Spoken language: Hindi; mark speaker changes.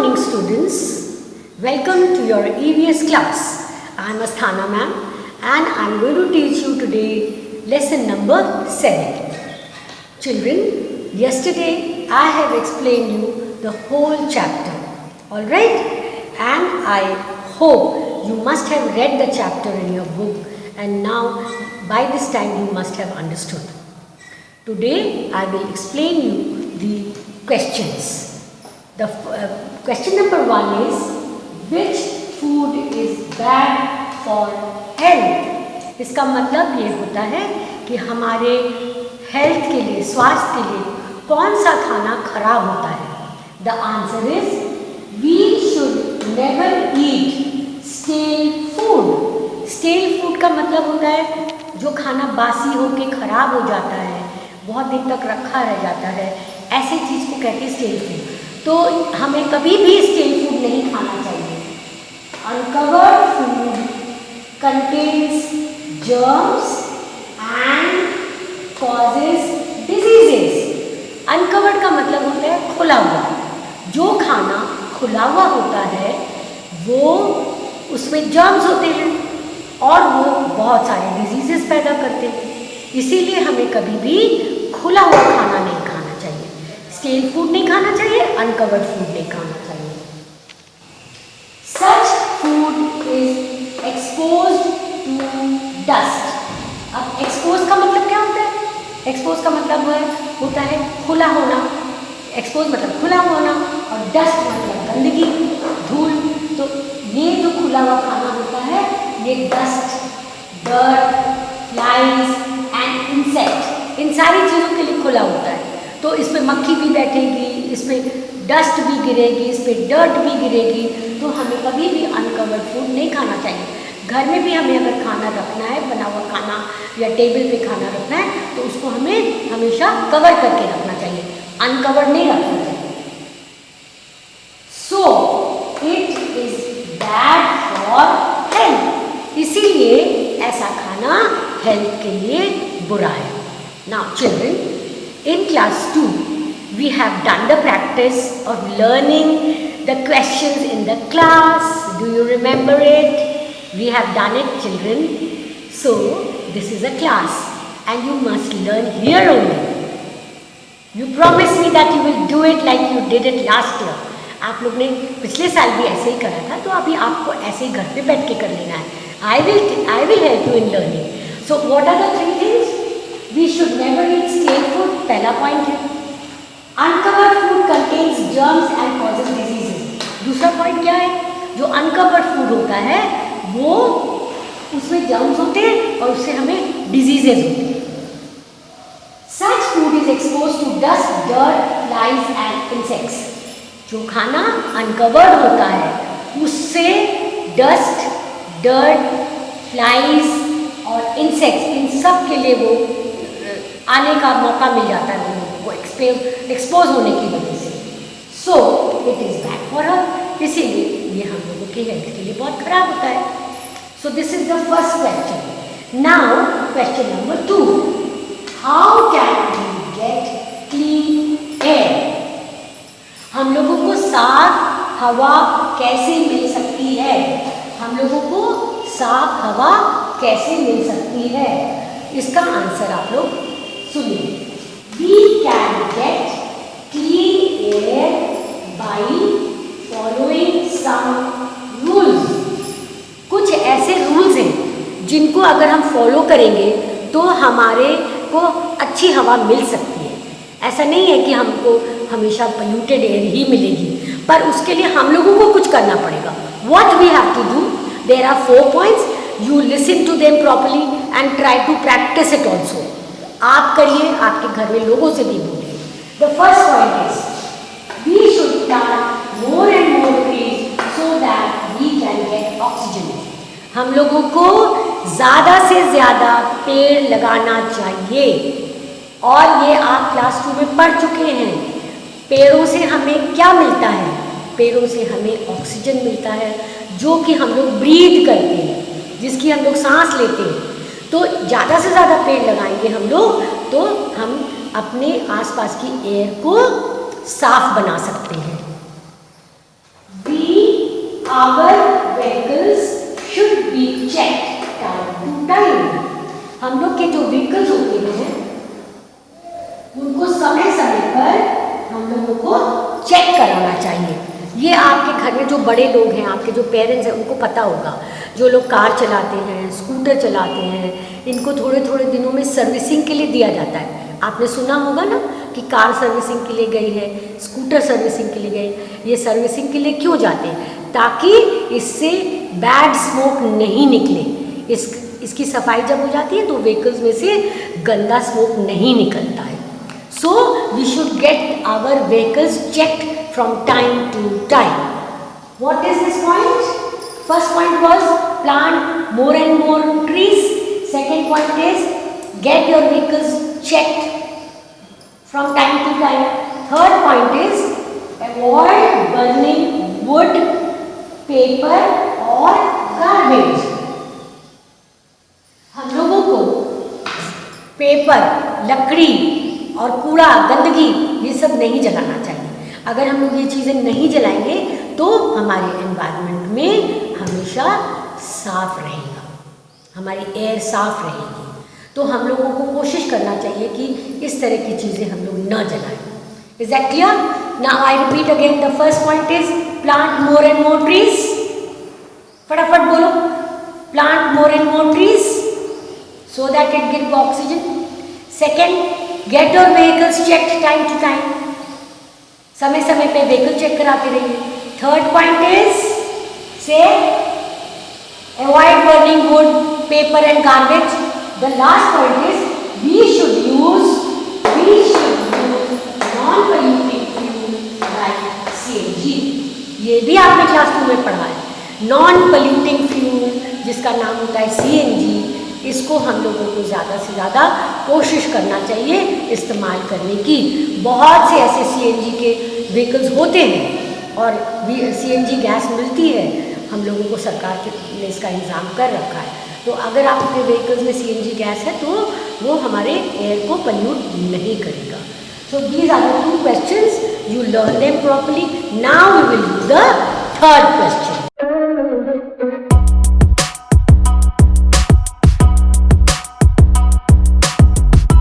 Speaker 1: morning, students. Welcome to your EVS class. I am Asthana ma'am and I am going to teach you today lesson number 7. Children, yesterday I have explained you the whole chapter. Alright? And I hope you must have read the chapter in your book and now by this time you must have understood. Today I will explain you the questions. The question number 1 is, which food is bad for health? इसका मतलब ये होता है कि हमारे हेल्थ के लिए, स्वास्थ्य के लिए कौन सा खाना खराब होता है? The answer is, we should never eat stale food. Stale food का मतलब होता है जो खाना बासी होके खराब हो जाता है, बहुत दिन तक रखा रह जाता है, ऐसी चीज़ को कहते हैं स्टेल फूड. तो हमें कभी भी स्टेल फूड नहीं खाना चाहिए. Uncovered food contains germs and causes diseases. Uncovered का मतलब होता है खुला हुआ. जो खाना खुला हुआ होता है वो उसमें जर्म्स होते हैं और वो बहुत सारे डिजीजेस पैदा करते हैं. इसीलिए हमें कभी भी खुला हुआ खाना नहीं खाना चाहिए. स्टेल फूड नहीं खाना चाहिए, अनकवर्ड फूड नहीं खाना चाहिए. Such food is exposed to dust. अब एक्सपोज का मतलब क्या होता है? एक्सपोज का मतलब होता है खुला होना. एक्सपोज मतलब खुला होना और डस्ट मतलब गंदगी, धूल. तो ये जो खुला हुआ खाना होता है ये dust, dirt, flies and insect, इन सारी चीज़ों के लिए खुला होता है. तो इस पर मक्खी भी बैठेगी, इस पर डस्ट भी गिरेगी, इस पर डर्ट भी गिरेगी. तो हमें कभी भी अनकवर्ड फूड नहीं खाना चाहिए. घर में भी हमें अगर खाना रखना है, बना हुआ खाना या टेबल पे खाना रखना है तो उसको हमें हमेशा कवर करके रखना चाहिए, अनकवर्ड नहीं रखना चाहिए. So it is bad for health. इसीलिए ऐसा खाना हेल्थ के लिए बुरा है. Now children, in class 2 we have done the practice of learning the questions in the class. Do you remember it? We have done it, children. So this is a class and you must learn here only. You promise me that you will do it like you did it last year. आप लोग ने पिछले साल भी ऐसे ही करा था, तो अभी आपको ऐसे ही घर पे बैठ के कर लेना है. I will help you in learning. So what are the 3 things? We should never eat stale food. पहला पॉइंट है. Uncovered food contains germs and causes diseases. दूसरा पॉइंट क्या है? जो अनकवर्ड फूड होता है वो उसमें जर्म्स होते हैं और उससे हमें डिजीजेज होते हैं. Such food is expose to dust, dirt, flies and insects. जो खाना अनकवर्ड होता है उससे डस्ट, डर्ट, फ्लाइज और इंसेक्ट्स, इन सब के लिए वो आने का मौका मिल जाता है वो एक्सपोज होने की वजह से. So it is bad for her. इसीलिए ये हम लोगों की हेल्थ के लिए बहुत खराब होता है. So this is the first question. Now question number 2. How can we get clean air? हम लोगों को साफ हवा कैसे मिल सकती है? हम लोगों को साफ हवा कैसे मिल सकती है? इसका आंसर आप लोग सुनिए. We can get clean air by following some rules. कुछ ऐसे रूल्स हैं जिनको अगर हम फॉलो करेंगे तो हमारे को अच्छी हवा मिल सकती है. ऐसा नहीं है कि हमको हमेशा पोल्यूटेड एयर ही मिलेगी, पर उसके लिए हम लोगों को कुछ करना पड़ेगा. What we have to do? There are 4 points. You listen to them properly and try to practice it also. आप करिए, आपके घर में लोगों से भी बोलिए. The first point is, we should plant more and more trees so that we can get oxygen. हम लोगों को ज़्यादा से ज़्यादा पेड़ लगाना चाहिए. और ये आप क्लास 2 में पढ़ चुके हैं. पेड़ों से हमें क्या मिलता है? पेड़ों से हमें ऑक्सीजन मिलता है जो कि हम लोग ब्रीथ करते हैं, जिसकी हम लोग सांस लेते हैं. तो ज़्यादा से ज़्यादा पेड़ लगाएंगे हम लोग तो हम अपने आसपास की एयर को साफ बना सकते हैं. our vehicles should be checked time to time. हम लोग के जो व्हीकल्स होते हैं उनको समय समय पर हम लोगों को चेक कराना चाहिए। ये आपके घर में जो बड़े लोग हैं, आपके जो पेरेंट्स हैं, उनको पता होगा। जो लोग कार चलाते हैं, स्कूटर चलाते हैं, इनको थोड़े थोड़े दिनों में सर्विसिंग के लिए दिया जाता है। आपने सुना होगा ना कि कार सर्विसिंग के लिए गई है, स्कूटर सर्विसिंग के लिए गई। ये सर्विसिंग के लिए क्यों जाते हैं? ताकि इससे बैड स्मोक नहीं निकले। इसकी सफाई जब हो जाती है तो व्हीकल्स में से गंदा स्मोक नहीं निकलता है। So we should get our vehicles checked from time to time. What is this point? First point was plant more and more trees. Second point is get your vehicles checked from time to time. Third point is avoid burning wood, paper or garbage. हम लोगों को पेपर, लकड़ी और कूड़ा, गंदगी ये सब नहीं जलाना चाहिए। अगर हम लोग ये चीज़ें नहीं जलाएंगे तो हमारे एनवायरनमेंट में हमेशा साफ रहेगा, हमारी एयर साफ रहेगी। तो हम लोगों को कोशिश करना चाहिए कि इस तरह की चीज़ें हम लोग न जलाएं। Is that clear? Now I repeat again, the first point is plant more and more trees. फटाफट बोलो, plant more and more trees so that it give oxygen. Second, get your vehicles checked time to time. समय समय पे व्हीकल चेक कराते रहिए। Third point is say avoid burning wood, paper and garbage. The last point is we should use non polluting fuel like CNG. ये भी आपने क्लास 2 में पढ़ा है। नॉन पोल्यूटिंग फ्यूल जिसका नाम होता है सीएनजी, इसको हम लोगों को ज़्यादा से ज़्यादा कोशिश करना चाहिए इस्तेमाल करने की। बहुत से ऐसे सीएनजी के व्हीकल्स होते हैं और सीएनजी गैस मिलती है, हम लोगों को सरकार ने इसका इंतज़ाम कर रखा है। तो अगर आपके व्हीकल्स में सीएनजी गैस है तो वो हमारे एयर को पोल्यूट नहीं करेगा। So these are the 2 questions, you learn them properly. Now we will do the third question.